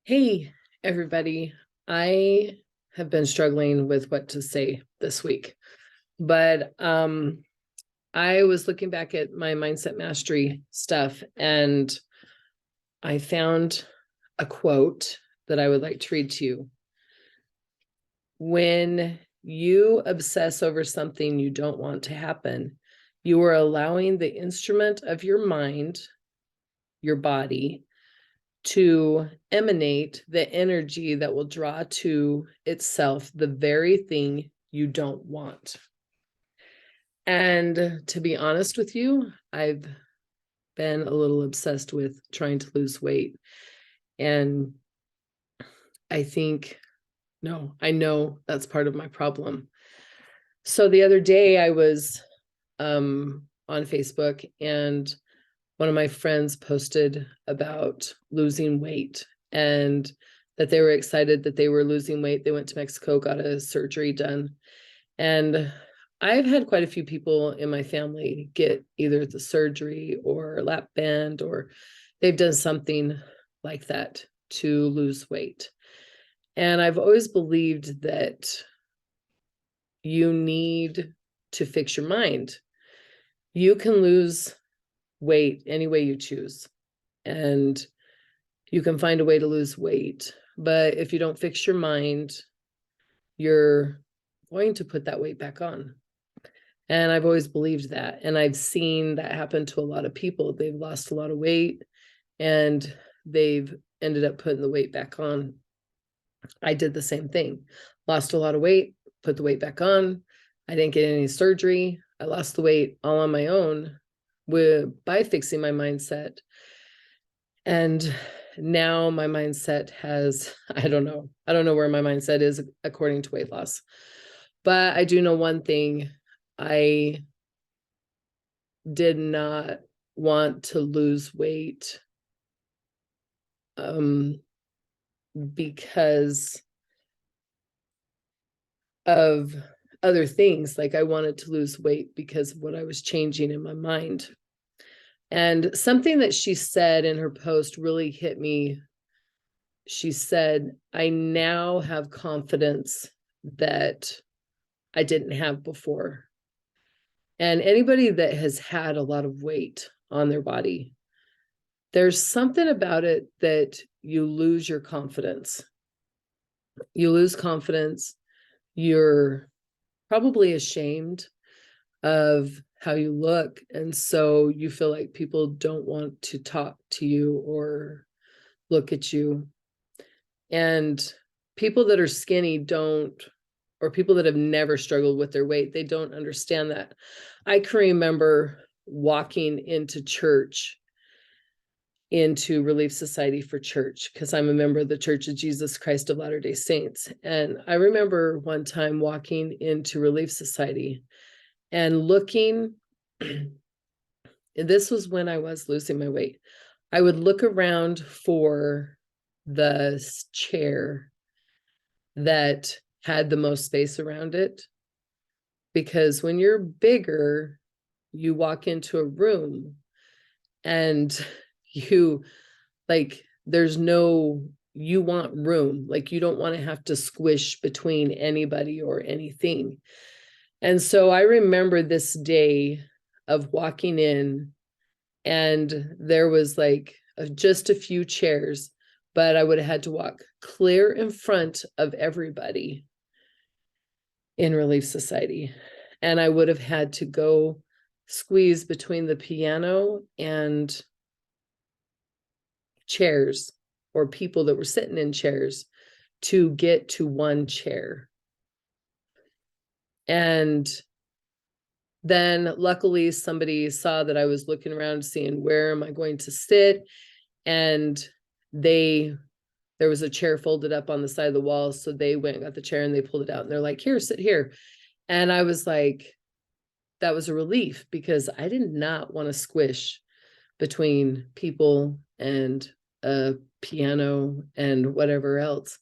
Hey, everybody. I have been struggling with what to say this week, but I was looking back at my mindset mastery stuff and I found a quote that I would like to read to you. When you obsess over something you don't want to happen, you are allowing the instrument of your mind, your body, to emanate the energy that will draw to itself the very thing you don't want. And to be honest with you, I've been a little obsessed with trying to lose weight. And I think, no, I know that's part of my problem. So the other day I was on Facebook and one of my friends posted about losing weight and that they were excited that they were losing weight. They went to Mexico, got a surgery done. And I've had quite a few people in my family get either the surgery or lap band, or they've done something like that to lose weight. And I've always believed that you need to fix your mind. You can lose weight any way you choose, and you can find a way to lose weight. But if you don't fix your mind, you're going to put that weight back on. And I've always believed that. And I've seen that happen to a lot of people. They've lost a lot of weight and they've ended up putting the weight back on. I did the same thing. Lost a lot of weight, put the weight back on. I didn't get any surgery. I lost the weight all on my own by fixing my mindset. And now my mindset has, I don't know where my mindset is according to weight loss. But I do know one thing. I did not want to lose weight because of other things. Like I wanted to lose weight because of what I was changing in my mind. And something that she said in her post really hit me. She said, I now have confidence that I didn't have before. And anybody that has had a lot of weight on their body, there's something about it that you lose your confidence. You lose confidence. You're probably ashamed of how you look. And so you feel like people don't want to talk to you or look at you. And people that are skinny don't, or people that have never struggled with their weight, they don't understand that. I can remember walking into church, into Relief Society for Church, because I'm a member of the Church of Jesus Christ of Latter-day Saints. And I remember one time walking into Relief Society and looking, this was when I was losing my weight. I would look around for the chair that had the most space around it. Because when you're bigger, you walk into a room and you there's no, you want room. Like you don't want to have to squish between anybody or anything. And so I remember this day of walking in and there was just a few chairs, but I would have had to walk clear in front of everybody in Relief Society. And I would have had to go squeeze between the piano and chairs or people that were sitting in chairs to get to one chair. And then luckily somebody saw that I was looking around seeing where am I going to sit, and there was a chair folded up on the side of the wall, so they went and got the chair and they pulled it out and they're like, here, sit here. And I was like, that was a relief, because I did not want to squish between people and a piano and whatever else.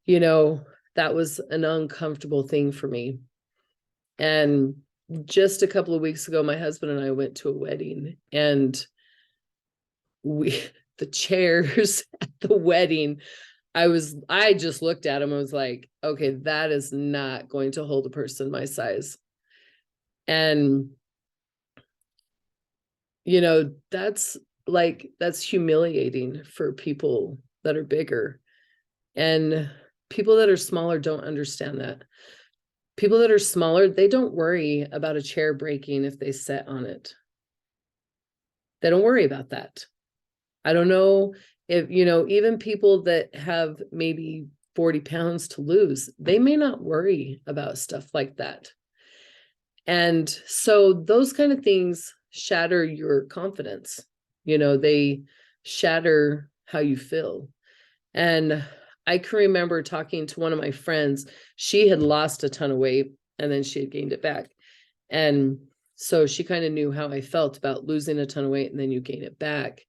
That was an uncomfortable thing for me. And just a couple of weeks ago, my husband and I went to a wedding, and the chairs at the wedding, I just looked at him and was like, okay, that is not going to hold a person my size. And, that's humiliating for people that are bigger. And people that are smaller don't understand that. People that are smaller, they don't worry about a chair breaking if they sit on it. They don't worry about that. I don't know if, even people that have maybe 40 pounds to lose, they may not worry about stuff like that. And so those kind of things shatter your confidence. They shatter how you feel. And I can remember talking to one of my friends. She had lost a ton of weight and then she had gained it back. And so she kind of knew how I felt about losing a ton of weight and then you gain it back.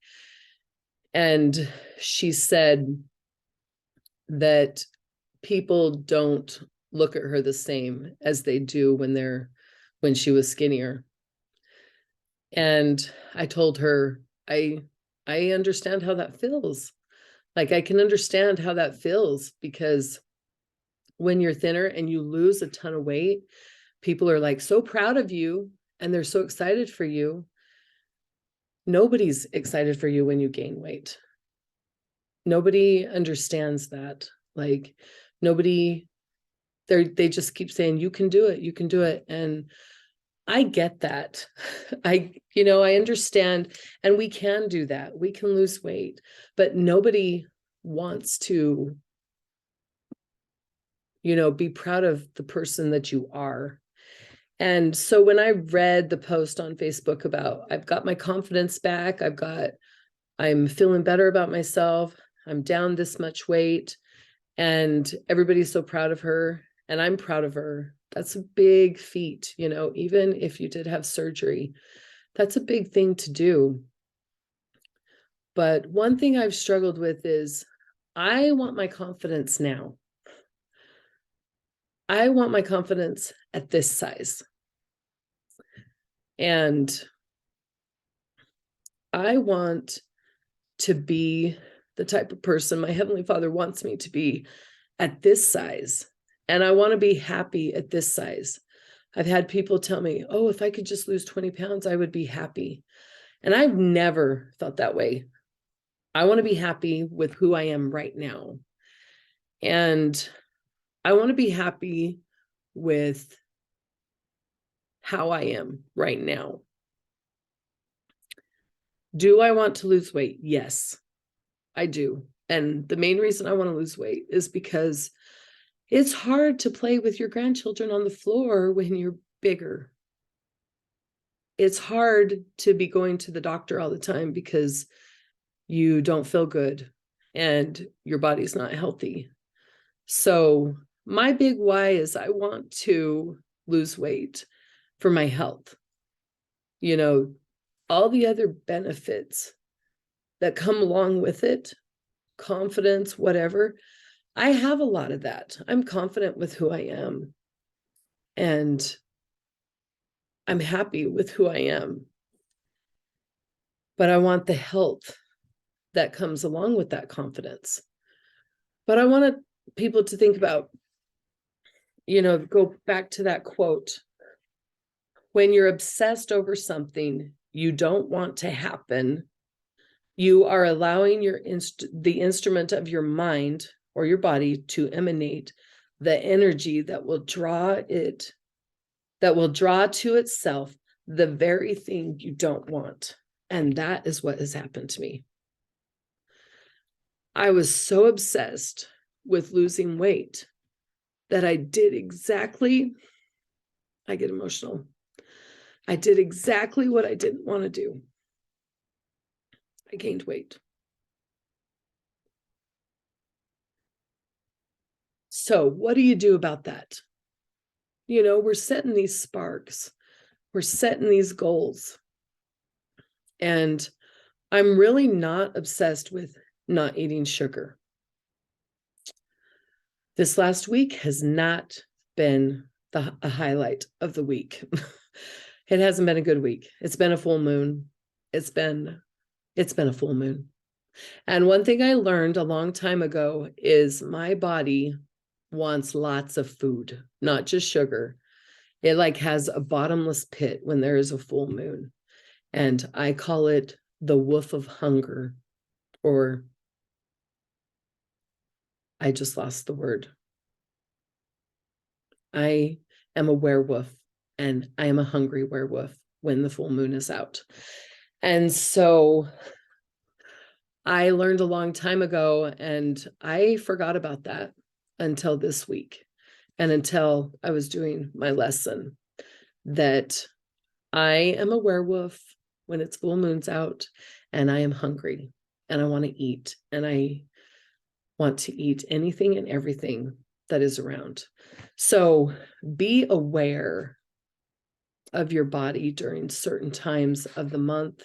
And she said that people don't look at her the same as they do when she was skinnier. And I told her, I understand how that feels. Like, I can understand how that feels, because when you're thinner and you lose a ton of weight, people are like so proud of you and they're so excited for you. Nobody's excited for you when you gain weight. Nobody understands that. Like, nobody, they just keep saying, you can do it, you can do it. And I get that. I understand, and we can do that. We can lose weight, but nobody wants to, be proud of the person that you are. And so when I read the post on Facebook about, I've got my confidence back, I'm feeling better about myself, I'm down this much weight, and everybody's so proud of her, and I'm proud of her. That's a big feat, even if you did have surgery, that's a big thing to do. But one thing I've struggled with is I want my confidence now. I want my confidence at this size. And I want to be the type of person my Heavenly Father wants me to be at this size. And I want to be happy at this size. I've had people tell me, oh, if I could just lose 20 pounds, I would be happy. And I've never thought that way. I want to be happy with who I am right now. And I want to be happy with how I am right now. Do I want to lose weight? Yes, I do. And the main reason I want to lose weight is because it's hard to play with your grandchildren on the floor when you're bigger. It's hard to be going to the doctor all the time because you don't feel good and your body's not healthy. So my big why is I want to lose weight for my health. All the other benefits that come along with it, confidence, whatever, I have a lot of that. I'm confident with who I am. And I'm happy with who I am. But I want the health that comes along with that confidence. But I want people to think about, go back to that quote. When you're obsessed over something you don't want to happen, you are allowing the instrument of your mind or your body to emanate the energy that will draw to itself the very thing you don't want. And that is what has happened to me. I was so obsessed with losing weight that I get emotional. I did exactly what I didn't want to do. I gained weight. So what do you do about that? We're setting these sparks. We're setting these goals. And I'm really not obsessed with not eating sugar. This last week has not been a highlight of the week. It hasn't been a good week. It's been a full moon. It's been a full moon. And one thing I learned a long time ago is my body wants lots of food, not just sugar. It like has a bottomless pit when there is a full moon. And I call it the woof of hunger, or I just lost the word. I am a werewolf, and I am a hungry werewolf when the full moon is out. And so I learned a long time ago, and I forgot about that until this week, and until I was doing my lesson, that I am a werewolf when it's full moons out, and I am hungry, and I want to eat, and I want to eat anything and everything that is around. So be aware of your body during certain times of the month,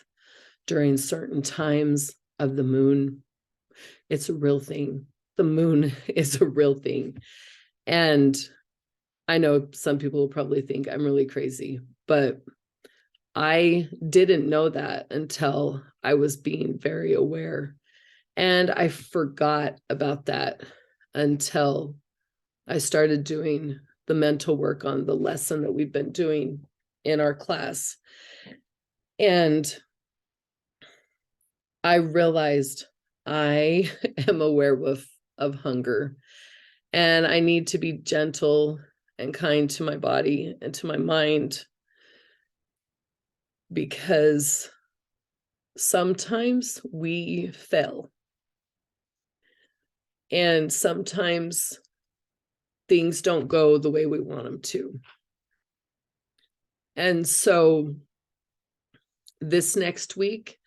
during certain times of the moon. It's a real thing. The moon is a real thing. And I know some people will probably think I'm really crazy, but I didn't know that until I was being very aware. And I forgot about that until I started doing the mental work on the lesson that we've been doing in our class. And I realized I am a werewolf of hunger, and I need to be gentle and kind to my body and to my mind, because sometimes we fail, and sometimes things don't go the way we want them to. And so this next week,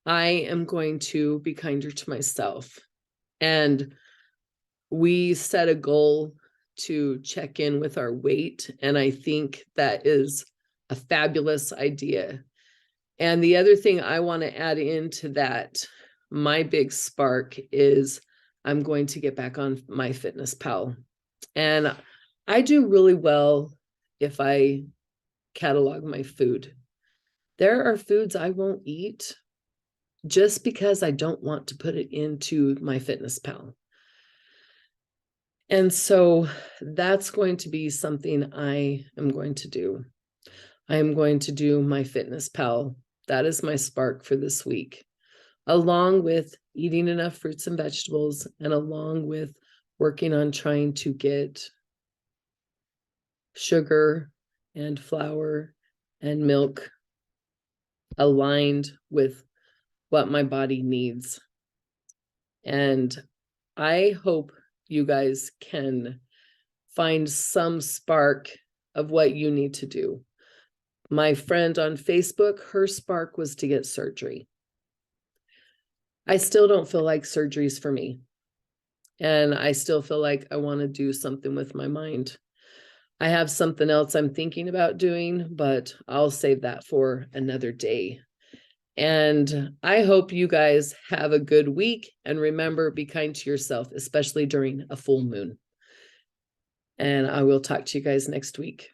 I am going to be kinder to myself. And we set a goal to check in with our weight, and I think that is a fabulous idea. And the other thing I want to add into that, my big spark, is I'm going to get back on MyFitnessPal. And I do really well if I catalog my food. There are foods I won't eat just because I don't want to put it into MyFitnessPal. And so that's going to be something I am going to do. I am going to do MyFitnessPal. That is my spark for this week, along with eating enough fruits and vegetables, and along with working on trying to get sugar and flour and milk aligned with what my body needs. And I hope you guys can find some spark of what you need to do. My friend on Facebook, her spark was to get surgery. I still don't feel like surgery's for me. And I still feel like I want to do something with my mind. I have something else I'm thinking about doing, but I'll save that for another day. And I hope you guys have a good week, and remember, be kind to yourself, especially during a full moon. And I will talk to you guys next week.